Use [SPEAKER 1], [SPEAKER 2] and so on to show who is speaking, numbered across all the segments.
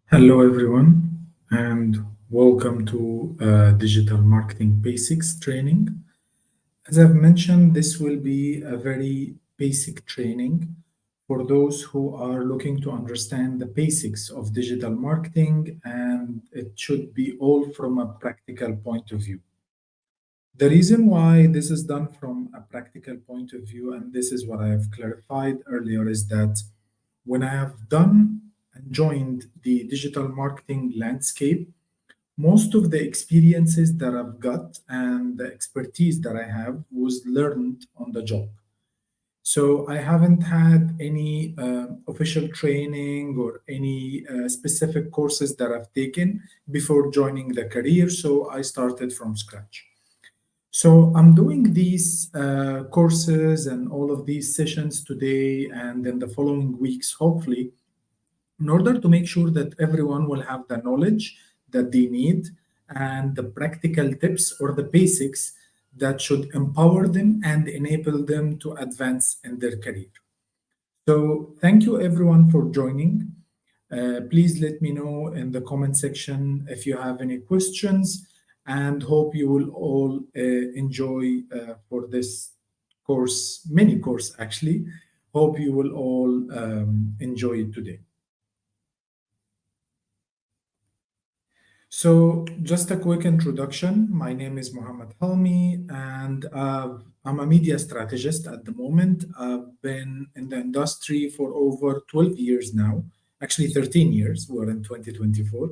[SPEAKER 1] Hello, everyone, and welcome to Digital Marketing Basics training. As I've mentioned, this will be a very basic training for those who are looking to understand the basics of digital marketing, and it should be all from a practical point of view. The reason why this is done from a practical point of view, and this is what I have clarified earlier, is that when I have done and joined the digital marketing landscape, most of the experiences that I've got and the expertise that I have was learned on the job. So I haven't had any official training or any specific courses that I've taken before joining the career. So I started from scratch. So I'm doing these courses and all of these sessions today and in the following weeks, hopefully, in order to make sure that everyone will have the knowledge that they need and the practical tips or the basics that should empower them and enable them to advance in their career. So, thank you everyone for joining. Please let me know in the comment section if you have any questions, and hope you will all enjoy for this course, mini course actually. Hope you will all enjoy it today. So, just a quick introduction. My name is Mohamed Helmy, and I'm a media strategist at the moment. I've been in the industry for over 12 years now, actually 13 years. We're in 2024.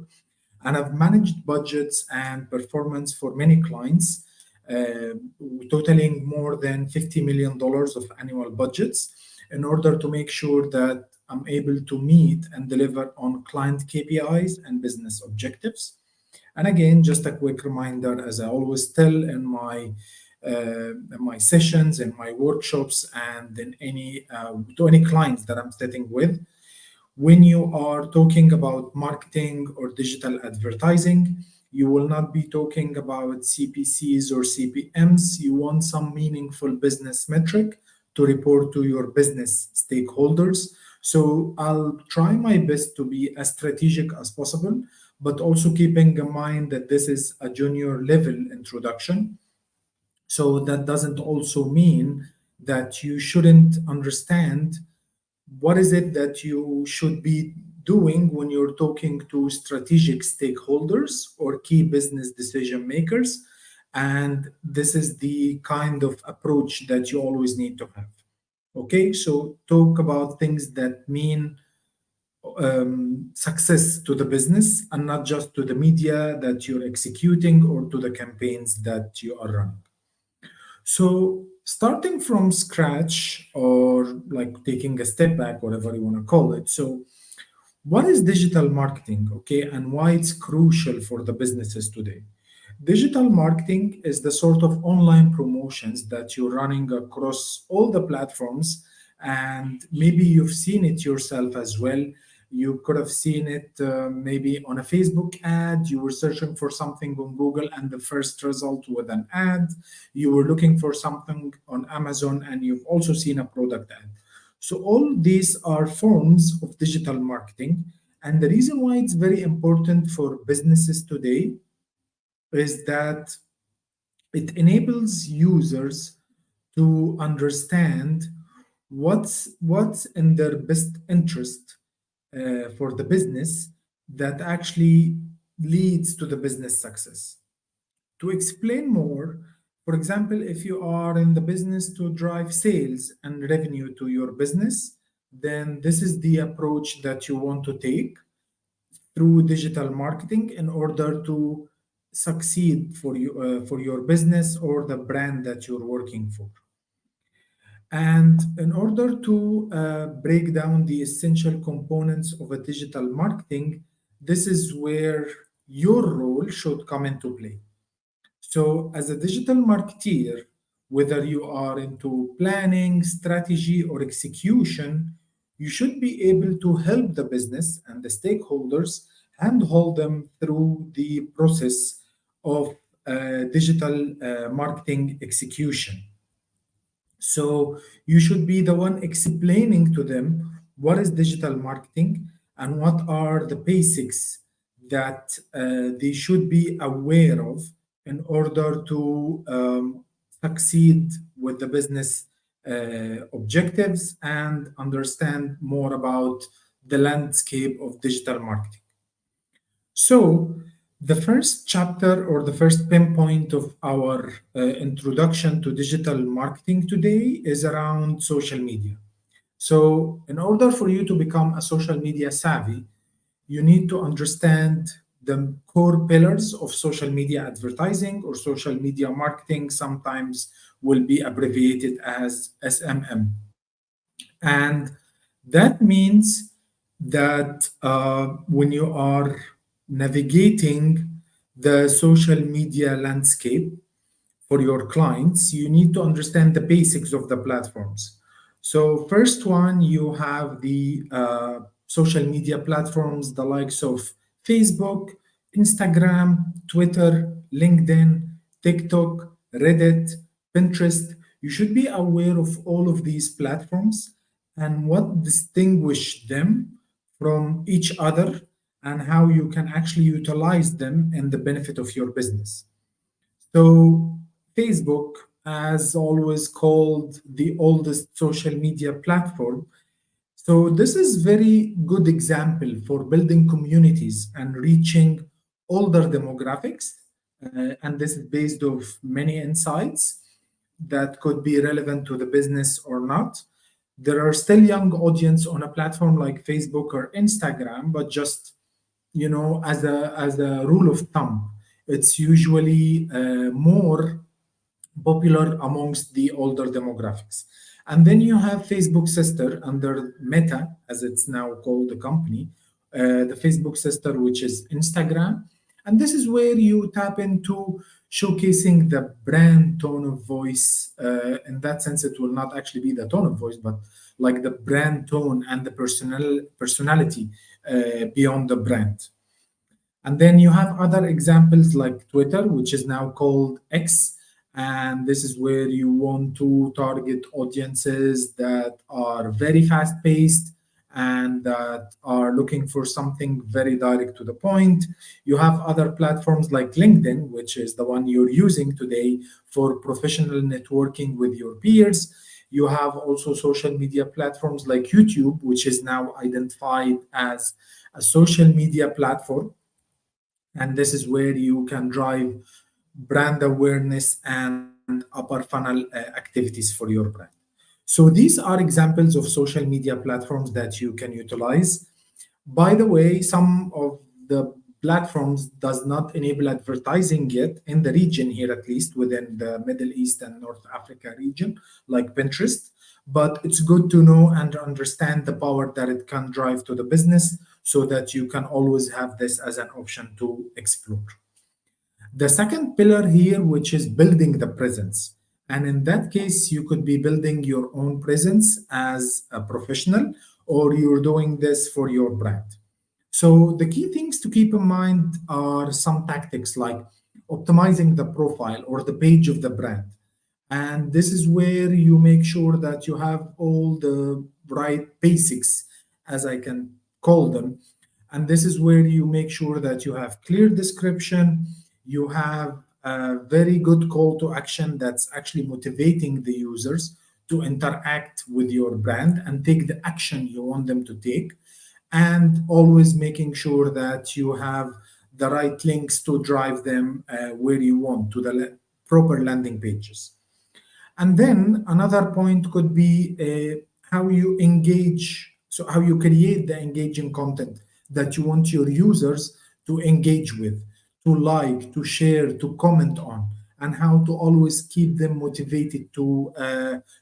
[SPEAKER 1] And I've managed budgets and performance for many clients, uh, totaling more than $50 million of annual budgets in order to make sure that I'm able to meet and deliver on client KPIs and business objectives. And again, just a quick reminder, as I always tell in my sessions, in my workshops, and in any to any clients that I'm sitting with, when you are talking about marketing or digital advertising, you will not be talking about CPCs or CPMs. You want some meaningful business metric to report to your business stakeholders. So I'll try my best to be as strategic as possible, but also keeping in mind that this is a junior level introduction. So that doesn't also mean that you shouldn't understand what is it that you should be doing when you're talking to strategic stakeholders or key business decision makers. And this is the kind of approach that you always need to have. Okay, so talk about things that mean success to the business and not just to the media that you're executing or to the campaigns that you are running. So, starting from scratch or like taking a step back, whatever you want to call it. So, what is digital marketing, okay, and why it's crucial for the businesses today? Digital marketing is the sort of online promotions that you're running across all the platforms, and maybe you've seen it yourself as well. You could have seen it maybe on a Facebook ad. You were searching for something on Google, and the first result was an ad. You were looking for something on Amazon, and you've also seen a product ad. So, all these are forms of digital marketing. And the reason why it's very important for businesses today is that it enables users to understand what's in their best interest for the business that actually leads to the business success. To explain more, for example, if you are in the business to drive sales and revenue to your business, then this is the approach that you want to take through digital marketing in order to succeed for your business or the brand that you're working for. And in order to break down the essential components of a digital marketing, this is where your role should come into play. So, as a digital marketeer, whether you are into planning, strategy, or execution, you should be able to help the business and the stakeholders and hold them through the process of digital marketing execution. So, you should be the one explaining to them what is digital marketing and what are the basics that they should be aware of in order to succeed with the business objectives and understand more about the landscape of digital marketing. So, the first chapter or the first pinpoint of our introduction to digital marketing today is around social media. So, in order for you to become a social media savvy, you need to understand the core pillars of social media advertising or social media marketing, sometimes will be abbreviated as SMM. And that means that when you are navigating the social media landscape for your clients, you need to understand the basics of the platforms. So, first one, you have the social media platforms, the likes of Facebook, Instagram, Twitter, LinkedIn, TikTok, Reddit, Pinterest. You should be aware of all of these platforms and what distinguish them from each other and how you can actually utilize them in the benefit of your business. So, Facebook, as always called the oldest social media platform, so this is very good example for building communities and reaching older demographics, and this is based of many insights that could be relevant to the business or not. There are still young audience on a platform like Facebook or Instagram, but just as a rule of thumb, it's usually more popular amongst the older demographics. And then you have Facebook sister under Meta, as it's now called the company, the Facebook sister, which is Instagram. And this is where you tap into showcasing the brand tone of voice. In that sense, it will not actually be the tone of voice, but like the brand tone and the personality beyond the brand. And then you have other examples like Twitter, which is now called X. And this is where you want to target audiences that are very fast paced and that are looking for something very direct to the point. You have other platforms like LinkedIn, which is the one you're using today for professional networking with your peers. You have also social media platforms like YouTube, which is now identified as a social media platform, and this is where you can drive brand awareness and upper funnel activities for your brand. So these are examples of social media platforms that you can utilize. By the way, some of the platforms does not enable advertising yet in the region here, at least within the Middle East and North Africa region, like Pinterest. But it's good to know and understand the power that it can drive to the business so that you can always have this as an option to explore. The second pillar here, which is building the presence. And in that case, you could be building your own presence as a professional, or you're doing this for your brand. So the key things to keep in mind are some tactics like optimizing the profile or the page of the brand. And this is where you make sure that you have all the right basics, as I can call them. And this is where you make sure that you have clear description, you have a very good call to action that's actually motivating the users to interact with your brand and take the action you want them to take, and always making sure that you have the right links to drive them where you want to the proper landing pages. And then another point could be how you engage, so how you create the engaging content that you want your users to engage with, to like, to share, to comment on, and how to always keep them motivated to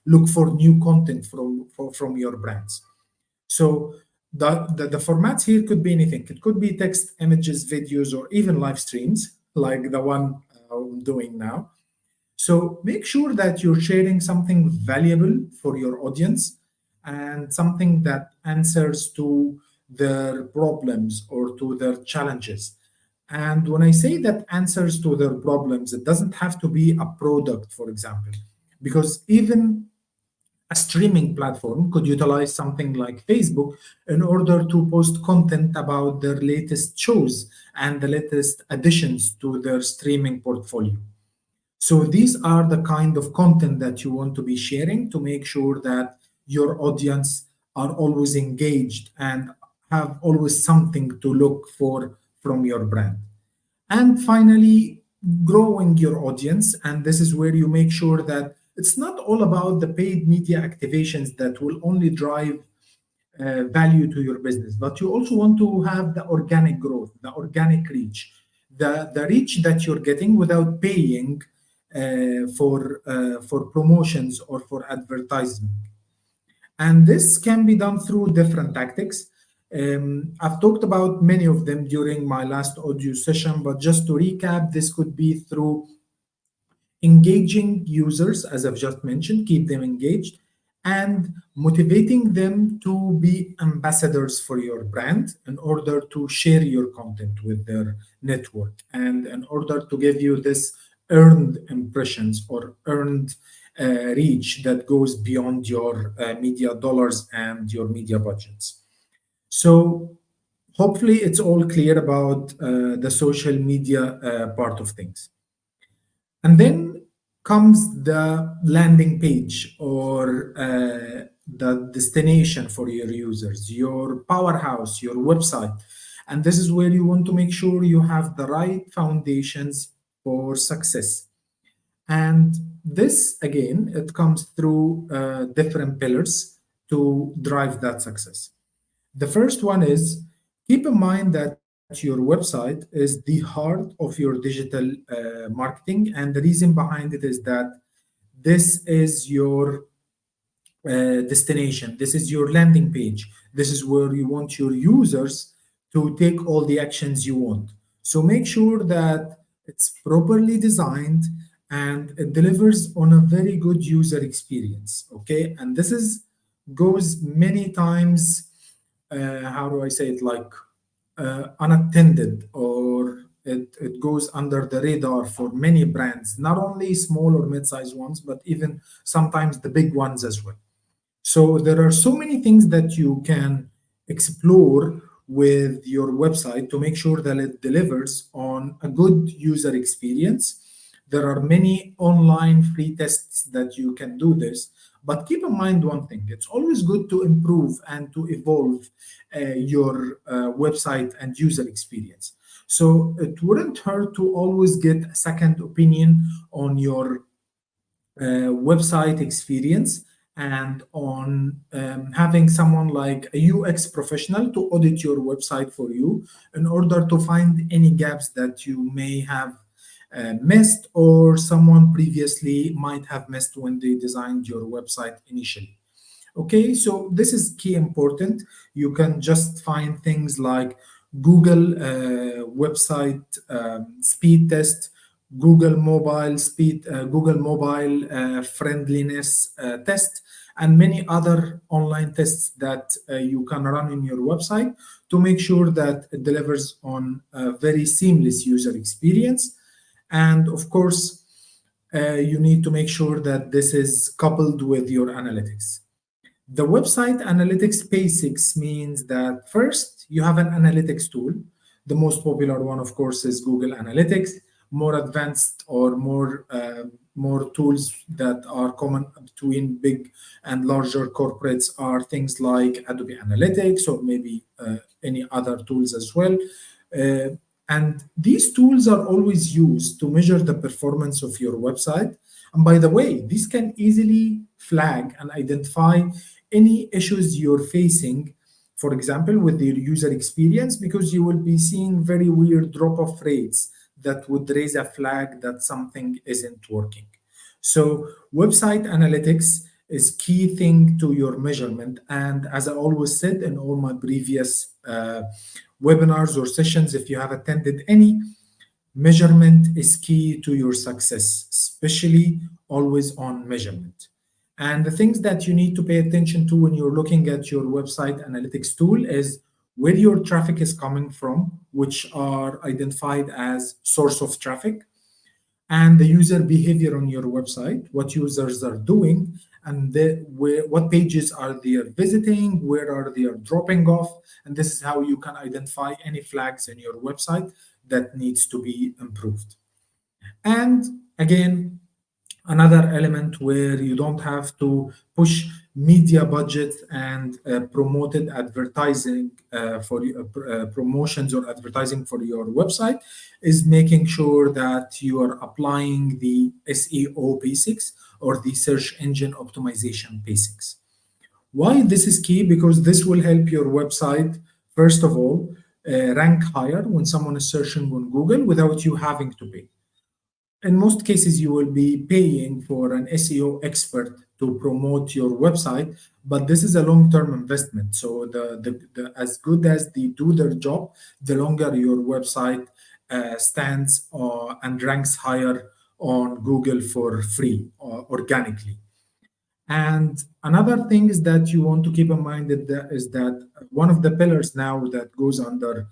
[SPEAKER 1] look for new content from your brands. So the formats here could be anything. It could be text, images, videos, or even live streams like the one I'm doing now. So make sure that you're sharing something valuable for your audience and something that answers to their problems or to their challenges. And when I say that answers to their problems, it doesn't have to be a product, for example, because even A streaming platform could utilize something like Facebook in order to post content about their latest shows and the latest additions to their streaming portfolio. So these are the kind of content that you want to be sharing to make sure that your audience are always engaged and have always something to look for from your brand. And finally, growing your audience. And this is where you make sure that it's not all about the paid media activations that will only drive value to your business, but you also want to have the organic growth, the organic reach, the reach that you're getting without paying for promotions or for advertising. And this can be done through different tactics. I've talked about many of them during my last audio session, but just to recap, this could be through engaging users, as I've just mentioned, keep them engaged, and motivating them to be ambassadors for your brand in order to share your content with their network and in order to give you this earned impressions or earned reach that goes beyond your media dollars and your media budgets. So hopefully it's all clear about the social media part of things. And then comes the landing page or the destination for your users, your powerhouse, your website. And this is where you want to make sure you have the right foundations for success. And this, again, it comes through different pillars to drive that success. The first one is keep in mind that your website is the heart of your digital marketing. And the reason behind it is that this is your destination, this is your landing page, this is where you want your users to take all the actions you want. So make sure that it's properly designed and it delivers on a very good user experience. Okay. And this is goes many times, how do I say it, like unattended, or it goes under the radar for many brands, not only small or mid-sized ones, but even sometimes the big ones as well. So there are so many things that you can explore with your website to make sure that it delivers on a good user experience. There are many online free tests that you can do this, but keep in mind one thing: it's always good to improve and to evolve your website and user experience. So it wouldn't hurt to always get a second opinion on your website experience and on having someone like a UX professional to audit your website for you in order to find any gaps that you may have missed or someone previously might have missed when they designed your website initially. Okay, so this is key important. You can just find things like Google website speed test, Google mobile speed, Google mobile friendliness test, and many other online tests that you can run in your website to make sure that it delivers on a very seamless user experience. And of course, you need to make sure that this is coupled with your analytics. The website analytics basics means that first you have an analytics tool. The most popular one, of course, is Google Analytics. More advanced or more tools that are common between big and larger corporates are things like Adobe Analytics or maybe any other tools as well. And these tools are always used to measure the performance of your website. And by the way, these can easily flag and identify any issues you're facing, for example, with your user experience, because you will be seeing very weird drop-off rates that would raise a flag that something isn't working. So website analytics is key thing to your measurement. And as I always said in all my previous webinars or sessions, if you have attended any, measurement is key to your success, especially always on measurement. And the things that you need to pay attention to when you're looking at your website analytics tool is where your traffic is coming from, which are identified as source of traffic, and the user behavior on your website, what users are doing, and what pages are they visiting, where are they dropping off, and this is how you can identify any flags in your website that needs to be improved. And again, another element where you don't have to push media budget and promoted advertising promotions or advertising for your website is making sure that you are applying the SEO basics or the search engine optimization basics. Why this is key? Because this will help your website, first of all, rank higher when someone is searching on Google without you having to pay. In most cases, you will be paying for an SEO expert to promote your website, but this is a long-term investment. So as good as they do their job, the longer your website stands and ranks higher on Google for free organically. And another thing is that you want to keep in mind is that one of the pillars now that goes under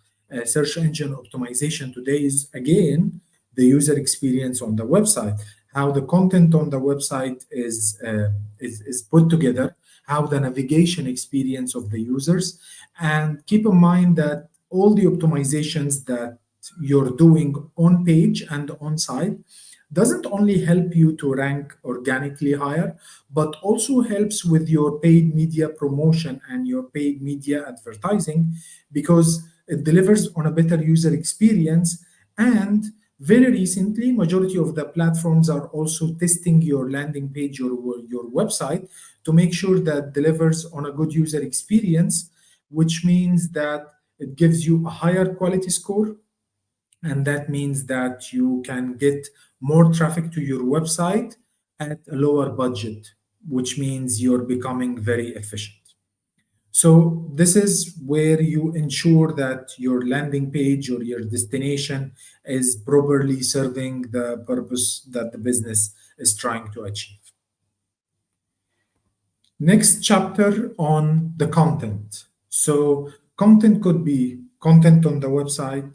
[SPEAKER 1] search engine optimization today is again the user experience on the website, how the content on the website is put together, how the navigation experience of the users, and keep in mind that all the optimizations that you're doing on page and on site doesn't only help you to rank organically higher, but also helps with your paid media promotion and your paid media advertising because it delivers on a better user experience. And very recently, majority of the platforms are also testing your landing page or your website to make sure that delivers on a good user experience, which means that it gives you a higher quality score, and that means that you can get more traffic to your website at a lower budget, which means you're becoming very efficient. So this is where you ensure that your landing page or your destination is properly serving the purpose that the business is trying to achieve. Next chapter on the content. So content could be content on the website,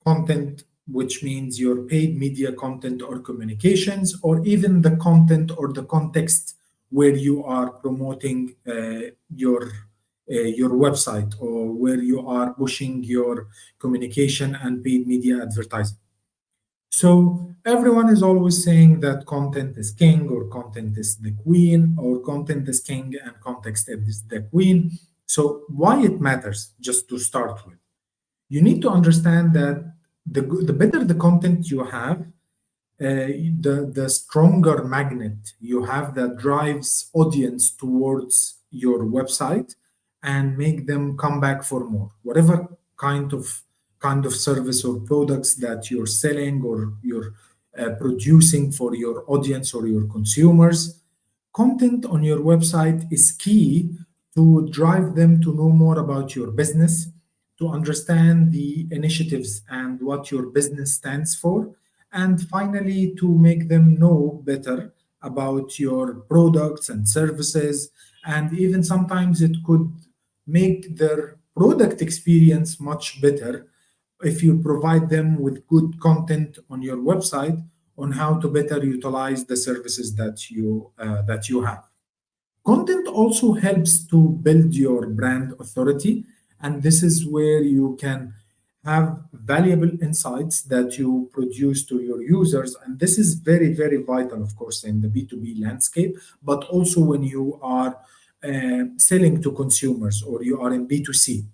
[SPEAKER 1] content which means your paid media content or communications, or even the content or the context where you are promoting your website or where you are pushing your communication and paid media advertising. So everyone is always saying that content is king or content is the queen or content is king and context is the queen. So why it matters, just to start with, you need to understand that the better the content you have, the stronger magnet you have that drives audience towards your website and make them come back for more, whatever kind of service or products that you're selling or you're producing for your audience or your consumers. Content on your website is key to drive them to know more about your business, to understand the initiatives and what your business stands for, and finally to make them know better about your products and services. And even sometimes it could make their product experience much better if you provide them with good content on your website on how to better utilize the services that you have. Content also helps to build your brand authority, and this is where you can have valuable insights that you produce to your users. And this is very, very vital, of course, in the B2B landscape, but also when you are selling to consumers or you are in B2C.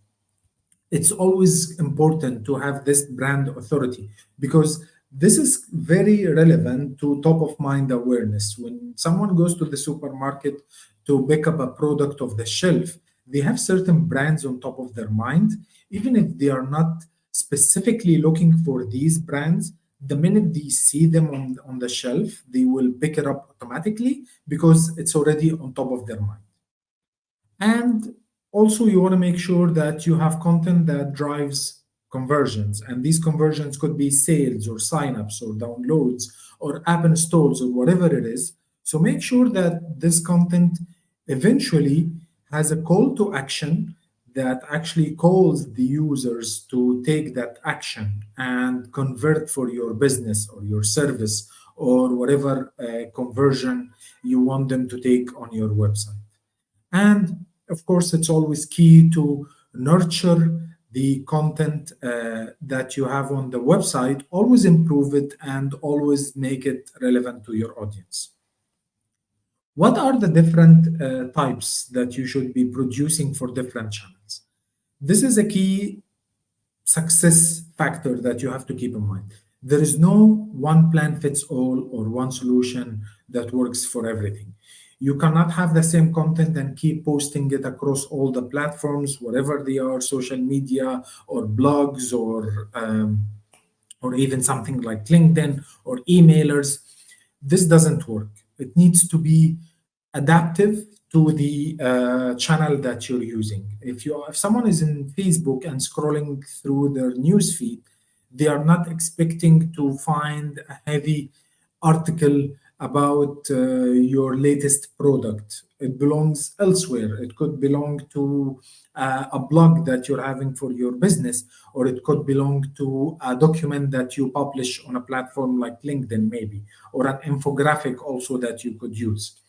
[SPEAKER 1] It's always important to have this brand authority because this is very relevant to top of mind awareness. When someone goes to the supermarket to pick up a product off the shelf, they have certain brands on top of their mind, even if they are not specifically looking for these brands. The minute they see them on the shelf, they will pick it up automatically because it's already on top of their mind. And also, you want to make sure that you have content that drives conversions. And these conversions could be sales or signups or downloads or app installs or whatever it is. So make sure that this content eventually has a call to action that actually calls the users to take that action and convert for your business or your service or whatever conversion you want them to take on your website. And of course, it's always key to nurture the content that you have on the website, always improve it and always make it relevant to your audience. What are the different types that you should be producing for different channels? This is a key success factor that you have to keep in mind. There is no one plan fits all or one solution that works for everything. You cannot have the same content and keep posting it across all the platforms, whatever they are, social media or blogs or even something like LinkedIn or emailers. This doesn't work. It needs to be adaptive to the channel that you're using. If someone is in Facebook and scrolling through their news feed, they are not expecting to find a heavy article about your latest product. It belongs elsewhere. It could belong to a blog that you're having for your business, or it could belong to a document that you publish on a platform like LinkedIn, maybe, or an infographic also that you could use.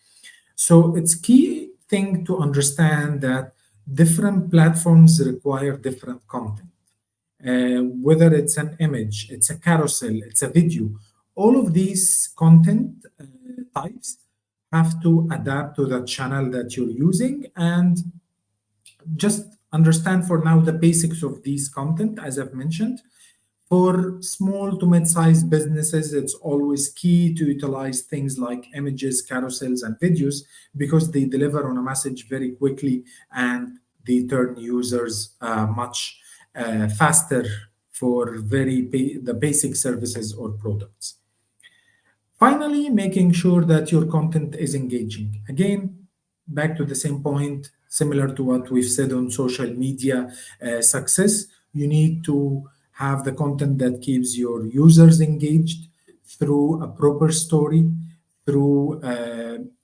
[SPEAKER 1] So it's key thing to understand that different platforms require different content. Whether it's an image, it's a carousel, it's a video, all of these content types have to adapt to the channel that you're using. And just understand for now the basics of these content, as I've mentioned. For small to mid-sized businesses, it's always key to utilize things like images, carousels, and videos because they deliver on a message very quickly and they turn users much faster for the basic services or products. Finally, making sure that your content is engaging. Again, back to the same point, similar to what we've said on social media success, you need to have the content that keeps your users engaged through a proper story, through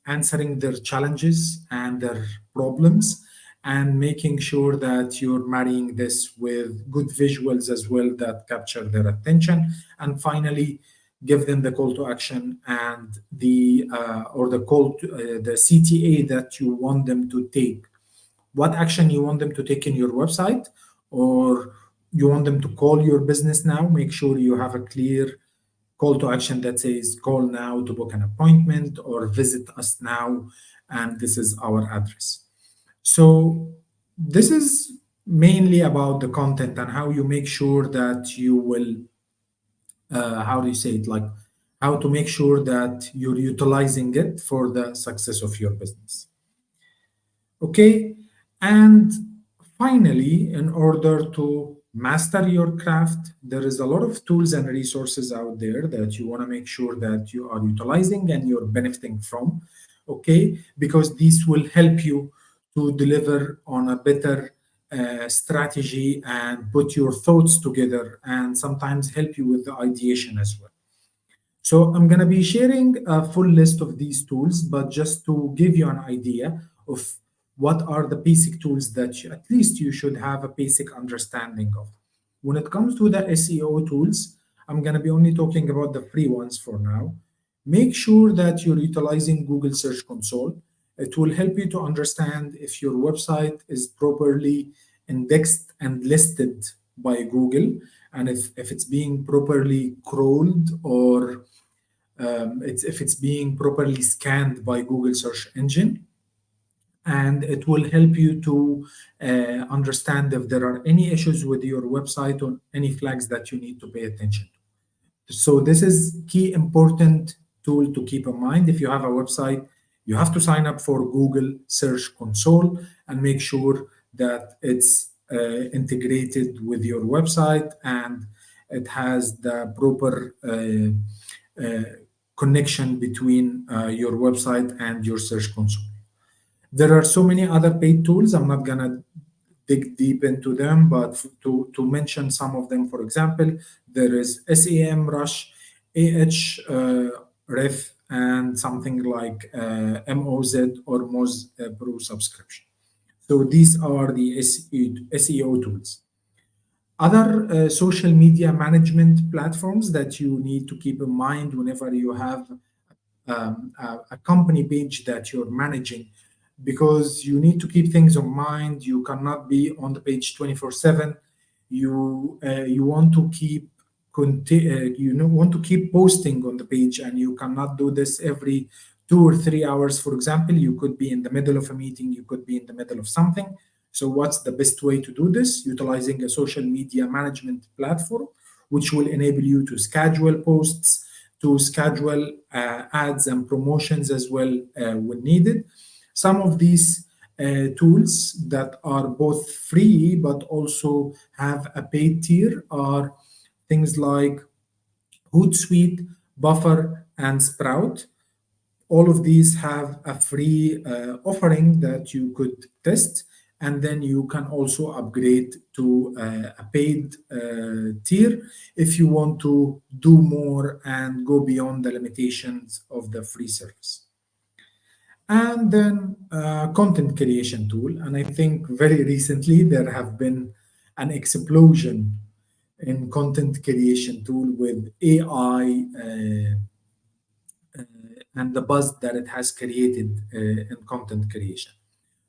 [SPEAKER 1] answering their challenges and their problems, and making sure that you're marrying this with good visuals as well that capture their attention. And finally, give them the call to action and the or the call to, the CTA that you want them to take. What action you want them to take in your website, or you want them to call your business now. Make sure you have a clear call to action that says call now to book an appointment or visit us now, and this is our address. So this is mainly about the content and how you make sure that you will how do you say it, like how to make sure that you're utilizing it for the success of your business. Okay. And finally, in order to master your craft, there is a lot of tools and resources out there that you want to make sure that you are utilizing and you're benefiting from. Okay. Because these will help you to deliver on a better strategy and put your thoughts together and sometimes help you with the ideation as well. So I'm going to be sharing a full list of these tools, but just to give you an idea of what are the basic tools that at least you should have a basic understanding of. When it comes to the SEO tools, I'm going to be only talking about the free ones for now. Make sure that you're utilizing Google Search Console. It will help you to understand if your website is properly indexed and listed by Google, and if it's being properly crawled or if it's being properly scanned by Google search engine. And it will help you to understand if there are any issues with your website or any flags that you need to pay attention to. So this is key important tool to keep in mind. If you have a website, you have to sign up for Google Search Console and make sure that it's integrated with your website and it has the proper connection between your website and your Search Console. There are so many other paid tools. I'm not going to dig deep into them, but to mention some of them, for example, there is SEMrush, Ahref, and something like Moz or Moz Pro subscription. So these are the SEO tools. Other social media management platforms that you need to keep in mind whenever you have a company page that you're managing, because you need to keep things in mind. You cannot be on the page 24/7. You want to keep want to keep posting on the page, and you cannot do this every 2 or 3 hours. For example, you could be in the middle of a meeting, you could be in the middle of something. So what's the best way to do this? Utilizing a social media management platform, which will enable you to schedule posts, to schedule ads and promotions as well when needed. Some of these tools that are both free but also have a paid tier are things like Hootsuite, Buffer, and Sprout. All of these have a free offering that you could test, and then you can also upgrade to a paid tier if you want to do more and go beyond the limitations of the free service. And then content creation tool. And I think very recently there have been an explosion in content creation tool with AI and the buzz that it has created in content creation.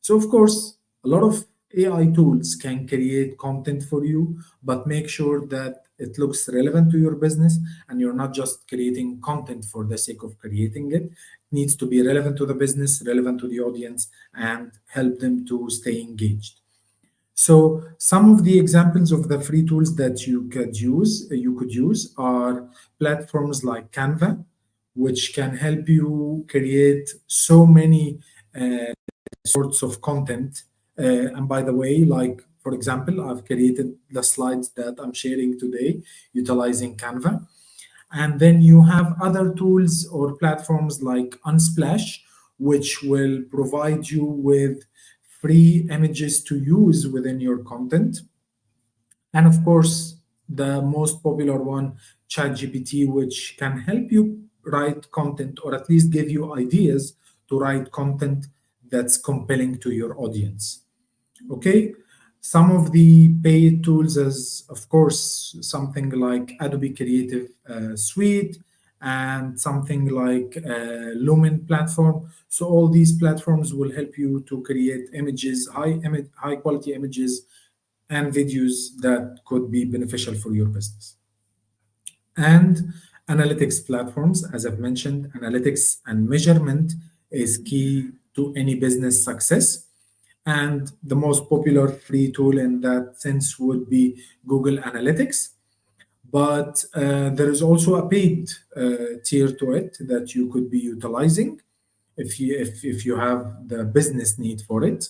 [SPEAKER 1] So, of course, a lot of AI tools can create content for you, but make sure that it looks relevant to your business and you're not just creating content for the sake of creating it. It needs to be relevant to the business, relevant to the audience, and help them to stay engaged. So some of the examples of the free tools that you could use are platforms like Canva, which can help you create so many sorts of content. And by the way, like for example, I've created the slides that I'm sharing today utilizing Canva. And then you have other tools or platforms like Unsplash, which will provide you with free images to use within your content. And of course, the most popular one, ChatGPT, which can help you write content or at least give you ideas to write content that's compelling to your audience. Okay. Some of the paid tools is, of course, something like Adobe Creative Suite and something like Lumen platform. So all these platforms will help you to create images, high quality images and videos that could be beneficial for your business. And analytics platforms, as I've mentioned, analytics and measurement is key to any business success. And the most popular free tool in that sense would be Google Analytics. But there is also a paid tier to it that you could be utilizing if you have the business need for it.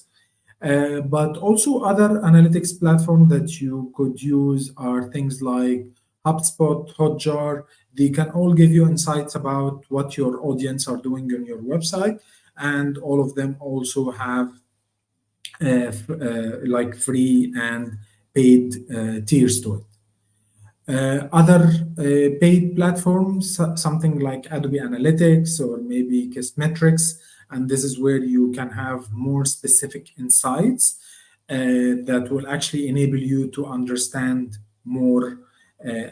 [SPEAKER 1] But also other analytics platforms that you could use are things like HubSpot, Hotjar. They can all give you insights about what your audience are doing on your website, and all of them also have like free and paid tiers to it. Other paid platforms, something like Adobe Analytics or maybe Kissmetrics, and this is where you can have more specific insights that will actually enable you to understand more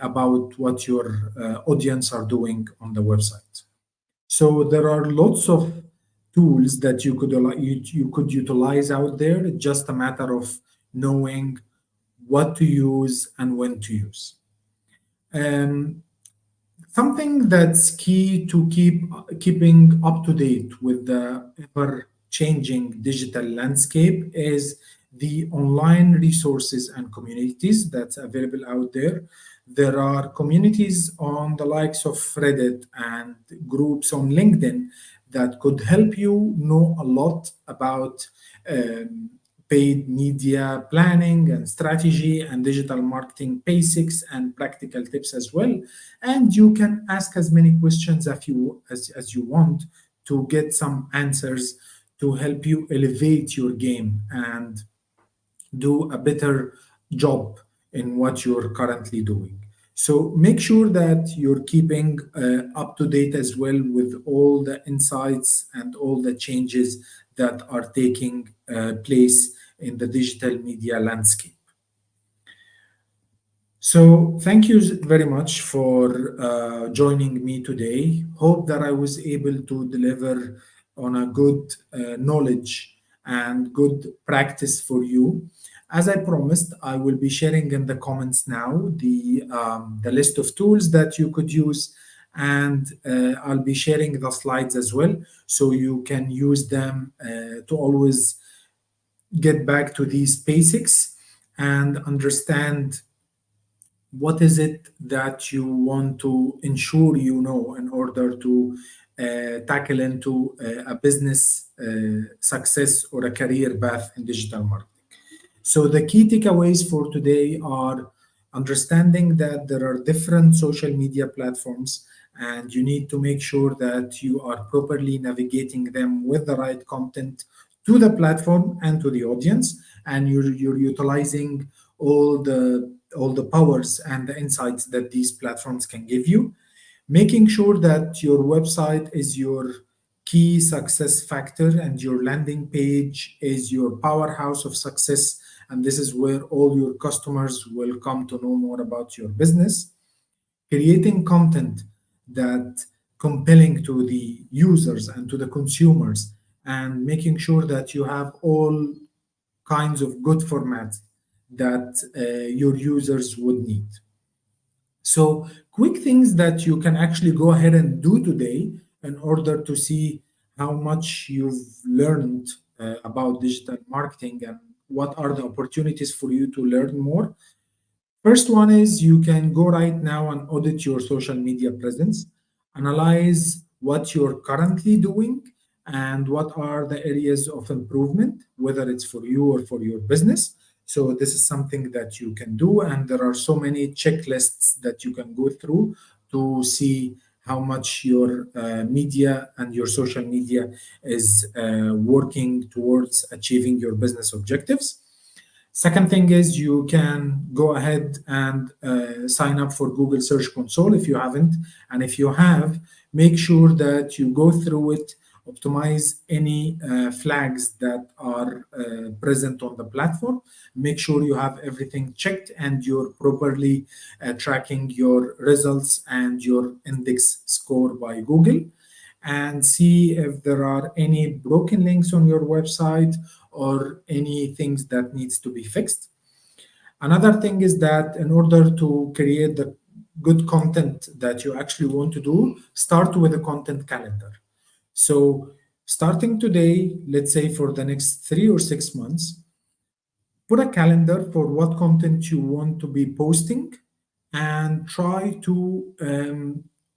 [SPEAKER 1] about what your audience are doing on the website. So there are lots of tools that you could utilize out there. It's just a matter of knowing what to use and when to use. Um, Something that's key to keeping up to date with the ever changing digital landscape is the online resources and communities that's available out there. There are communities on the likes of Reddit and groups on LinkedIn that could help you know a lot about um, paid media planning and strategy and digital marketing basics and practical tips as well. And you can ask as many questions as you want to get some answers to help you elevate your game and do a better job in what you're currently doing. So make sure that you're keeping up to date as well with all the insights and all the changes that are taking place in the digital media landscape. So thank you very much for joining me today. Hope that I was able to deliver on a good knowledge and good practice for you. As I promised, I will be sharing in the comments now the list of tools that you could use, and I'll be sharing the slides as well, so you can use them to always get back to these basics and understand what is it that you want to ensure you know in order to tackle into a business success or a career path in digital marketing. So the key takeaways for today are understanding that there are different social media platforms, and you need to make sure that you are properly navigating them with the right content to the platform and to the audience, and you're utilizing all the powers and the insights that these platforms can give you, making sure that your website is your key success factor and your landing page is your powerhouse of success, and this is where all your customers will come to know more about your business. Creating content that compelling to the users and to the consumers, and making sure that you have all kinds of good formats that your users would need. So, quick things that you can actually go ahead and do today in order to see how much you've learned about digital marketing and what are the opportunities for you to learn more. First one is you can go right now and audit your social media presence, analyze what you're currently doing and what are the areas of improvement, whether it's for you or for your business. So this is something that you can do, and there are so many checklists that you can go through to see how much your media and your social media is working towards achieving your business objectives. Second thing is you can go ahead and sign up for Google Search Console if you haven't. And if you have, make sure that you go through it, optimize any flags that are present on the platform. Make sure you have everything checked and you're properly tracking your results and your index score by Google, and see if there are any broken links on your website or any things that needs to be fixed. Another thing is that in order to create the good content that you actually want to do, start with a content calendar. So starting today, let's say for the next 3 or 6 months, put a calendar for what content you want to be posting, and try to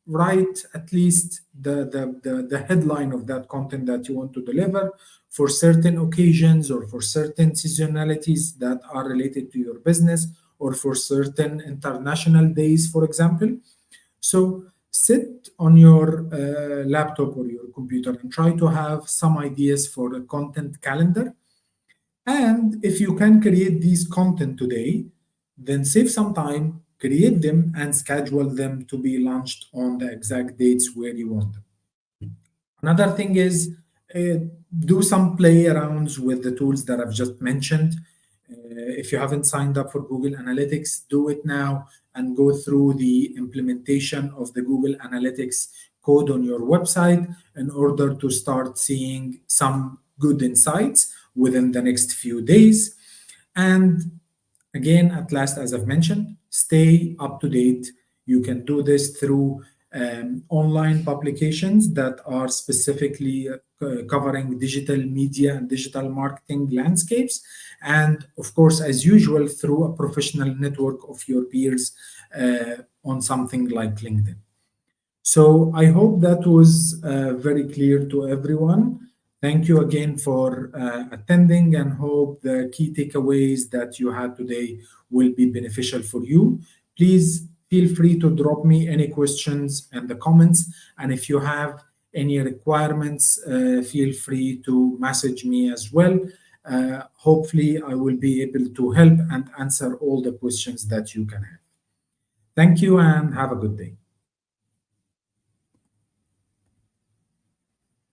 [SPEAKER 1] write at least the headline of that content that you want to deliver for certain occasions or for certain seasonalities that are related to your business or for certain international days, for example. So sit on your laptop or your computer and try to have some ideas for a content calendar. And if you can create these content today, then save some time, create them, and schedule them to be launched on the exact dates where you want them. Another thing is uh, do some play arounds with the tools that I've just mentioned. If you haven't signed up for Google Analytics, do it now and go through the implementation of the Google Analytics code on your website in order to start seeing some good insights within the next few days. And again, at last, as I've mentioned, stay up to date. You can do this through online publications that are specifically covering digital media and digital marketing landscapes. And of course, as usual, through a professional network of your peers on something like LinkedIn. So I hope that was very clear to everyone. Thank you again for attending, and hope the key takeaways that you had today will be beneficial for you. Please feel free to drop me any questions in the comments. And if you have any requirements, feel free to message me as well. Hopefully, I will be able to help and answer all the questions that you can have. Thank you and have a good day.